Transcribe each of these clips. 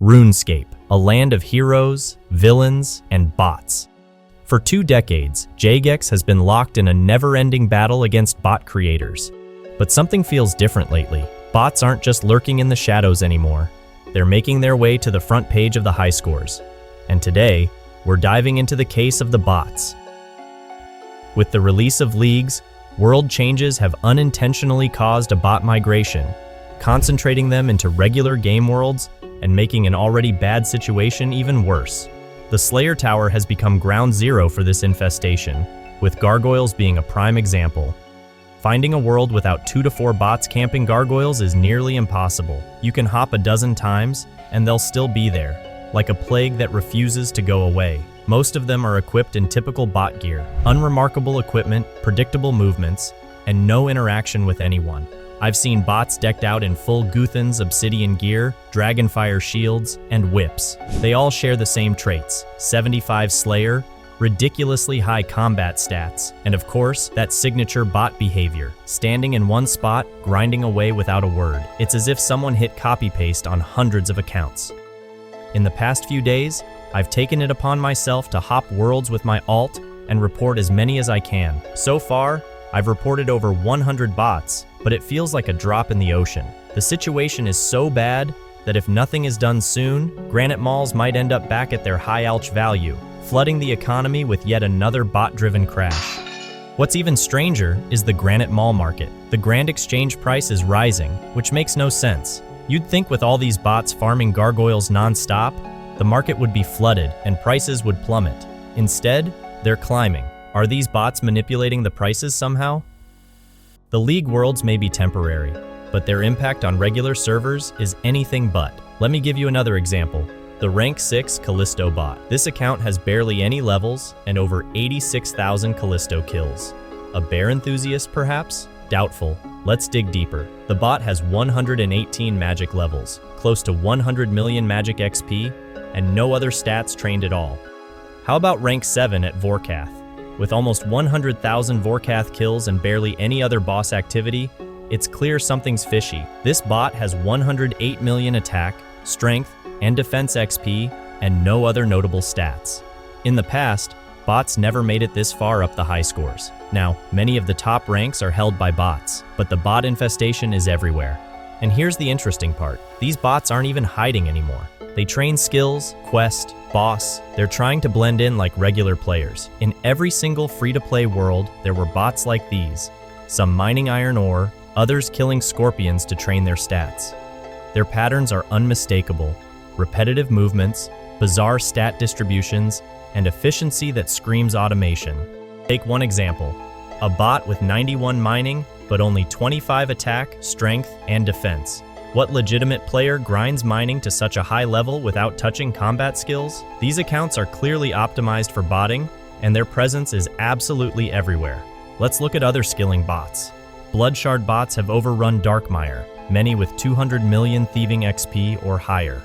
RuneScape, a land of heroes, villains, and bots. For 2 decades, Jagex has been locked in a never-ending battle against bot creators. But something feels different lately. Bots aren't just lurking in the shadows anymore. They're making their way to the front page of the high scores. And today, we're diving into the case of the bots. With the release of leagues, world changes have unintentionally caused a bot migration, concentrating them into regular game worlds and making an already bad situation even worse. The Slayer Tower has become ground zero for this infestation, with gargoyles being a prime example. Finding a world without 2 to 4 bots camping gargoyles is nearly impossible. You can hop a dozen times, and they'll still be there, like a plague that refuses to go away. Most of them are equipped in typical bot gear, unremarkable equipment, predictable movements, and no interaction with anyone. I've seen bots decked out in full Guthan's obsidian gear, dragonfire shields, and whips. They all share the same traits: 75 Slayer, ridiculously high combat stats, and of course, that signature bot behavior, standing in one spot, grinding away without a word. It's as if someone hit copy-paste on hundreds of accounts. In the past few days, I've taken it upon myself to hop worlds with my alt and report as many as I can. So far, I've reported over 100 bots, but it feels like a drop in the ocean. The situation is so bad that if nothing is done soon, granite malls might end up back at their high alch value, flooding the economy with yet another bot-driven crash. What's even stranger is the granite mall market. The grand exchange price is rising, which makes no sense. You'd think with all these bots farming gargoyles non-stop, the market would be flooded and prices would plummet. Instead, they're climbing. Are these bots manipulating the prices somehow? The League worlds may be temporary, but their impact on regular servers is anything but. Let me give you another example. The rank 6 Callisto bot. This account has barely any levels and over 86,000 Callisto kills. A bear enthusiast, perhaps? Doubtful. Let's dig deeper. The bot has 118 magic levels, close to 100 million magic XP, and no other stats trained at all. How about rank 7 at Vorkath? With almost 100,000 Vorkath kills and barely any other boss activity, it's clear something's fishy. This bot has 108 million attack, strength, and defense XP, and no other notable stats. In the past, bots never made it this far up the high scores. Now, many of the top ranks are held by bots, but the bot infestation is everywhere. And here's the interesting part. These bots aren't even hiding anymore. They train skills, quest, boss. They're trying to blend in like regular players. In every single free-to-play world, there were bots like these. Some mining iron ore, others killing scorpions to train their stats. Their patterns are unmistakable. Repetitive movements, bizarre stat distributions, and efficiency that screams automation. Take one example. A bot with 91 mining, but only 25 attack, strength, and defense. What legitimate player grinds mining to such a high level without touching combat skills? These accounts are clearly optimized for botting, and their presence is absolutely everywhere. Let's look at other skilling bots. Bloodshard bots have overrun Darkmire, many with 200 million thieving XP or higher.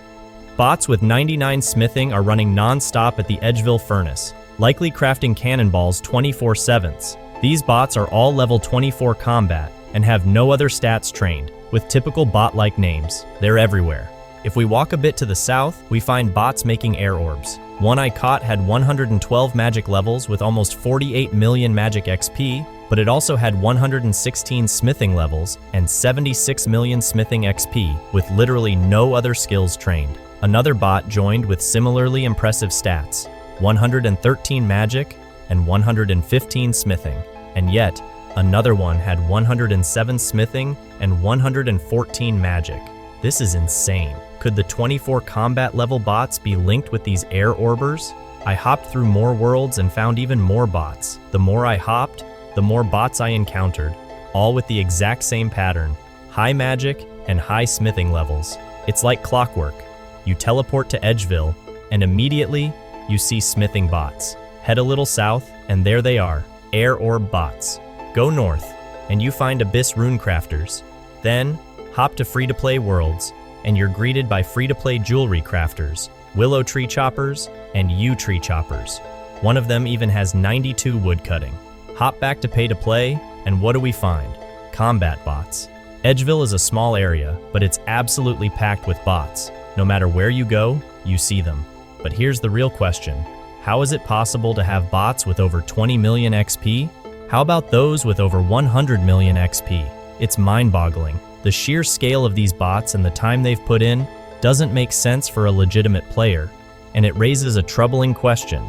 Bots with 99 smithing are running non-stop at the Edgeville Furnace, likely crafting cannonballs 24/7. These bots are all level 24 combat and have no other stats trained, with typical bot-like names. They're everywhere. If we walk a bit to the south, we find bots making air orbs. One I caught had 112 magic levels with almost 48 million magic XP, but it also had 116 smithing levels and 76 million smithing XP, with literally no other skills trained. Another bot joined with similarly impressive stats, 113 magic and 115 smithing, and yet, another one had 107 smithing and 114 magic. This is insane. Could the 24 combat level bots be linked with these air orbers? I hopped through more worlds and found even more bots. The more I hopped, the more bots I encountered, all with the exact same pattern: high magic and high smithing levels. It's like clockwork. You teleport to Edgeville, and immediately you see smithing bots. Head a little south, and there they are, air orb bots. Go north, and you find Abyss Runecrafters. Then, hop to free-to-play worlds, and you're greeted by free-to-play jewelry crafters, willow tree choppers, and yew tree choppers. One of them even has 92 woodcutting. Hop back to pay-to-play, and what do we find? Combat bots. Edgeville is a small area, but it's absolutely packed with bots. No matter where you go, you see them. But here's the real question. How is it possible to have bots with over 20 million XP? How about those with over 100 million XP? It's mind-boggling. The sheer scale of these bots and the time they've put in doesn't make sense for a legitimate player, and it raises a troubling question.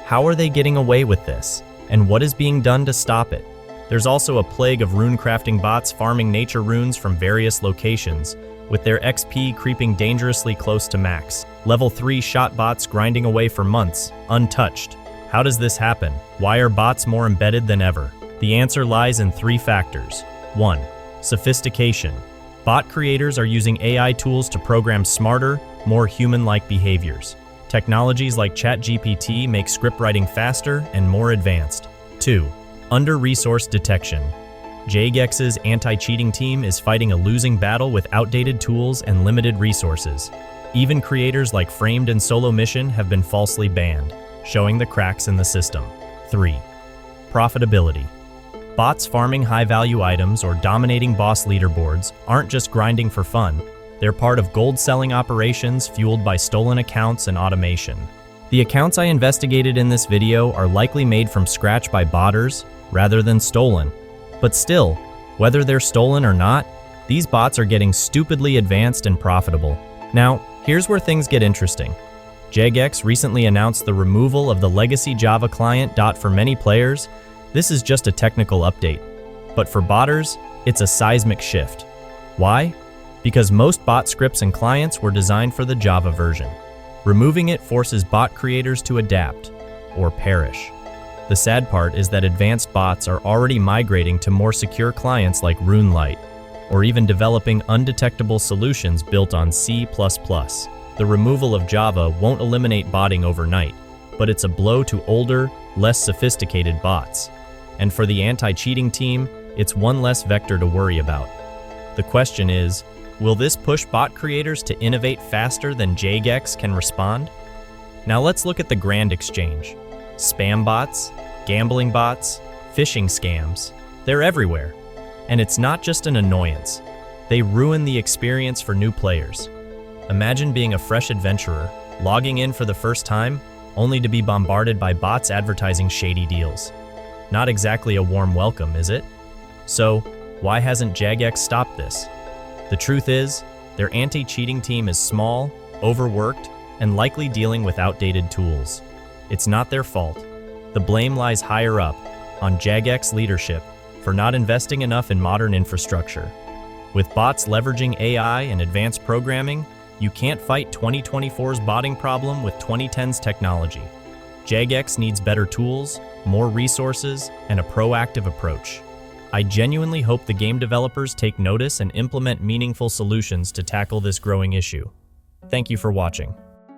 How are they getting away with this? And what is being done to stop it? There's also a plague of rune-crafting bots farming nature runes from various locations, with their XP creeping dangerously close to max. Level 3 shot bots grinding away for months, untouched. How does this happen? Why are bots more embedded than ever? The answer lies in 3 factors. 1. Sophistication. Bot creators are using AI tools to program smarter, more human-like behaviors. Technologies like ChatGPT make script writing faster and more advanced. 2. Under-resourced detection. Jagex's anti-cheating team is fighting a losing battle with outdated tools and limited resources. Even creators like Framed and Solo Mission have been falsely banned, showing the cracks in the system. 3. Profitability. Bots farming high-value items or dominating boss leaderboards aren't just grinding for fun. They're part of gold-selling operations fueled by stolen accounts and automation. The accounts I investigated in this video are likely made from scratch by botters rather than stolen. But still, whether they're stolen or not, these bots are getting stupidly advanced and profitable. Now, here's where things get interesting. Jagex recently announced the removal of the legacy Java client. For many players, this is just a technical update. But for botters, it's a seismic shift. Why? Because most bot scripts and clients were designed for the Java version. Removing it forces bot creators to adapt, or perish. The sad part is that advanced bots are already migrating to more secure clients like RuneLite, or even developing undetectable solutions built on C++. The removal of Java won't eliminate botting overnight, but it's a blow to older, less sophisticated bots. And for the anti-cheating team, it's one less vector to worry about. The question is, will this push bot creators to innovate faster than Jagex can respond? Now let's look at the grand exchange. Spam bots, gambling bots, phishing scams, they're everywhere. And it's not just an annoyance. They ruin the experience for new players. Imagine being a fresh adventurer, logging in for the first time, only to be bombarded by bots advertising shady deals. Not exactly a warm welcome, is it? So, why hasn't Jagex stopped this? The truth is, their anti-cheating team is small, overworked, and likely dealing with outdated tools. It's not their fault. The blame lies higher up, on Jagex leadership, for not investing enough in modern infrastructure. With bots leveraging AI and advanced programming, you can't fight 2024's botting problem with 2010's technology. Jagex needs better tools, more resources, and a proactive approach. I genuinely hope the game developers take notice and implement meaningful solutions to tackle this growing issue. Thank you for watching.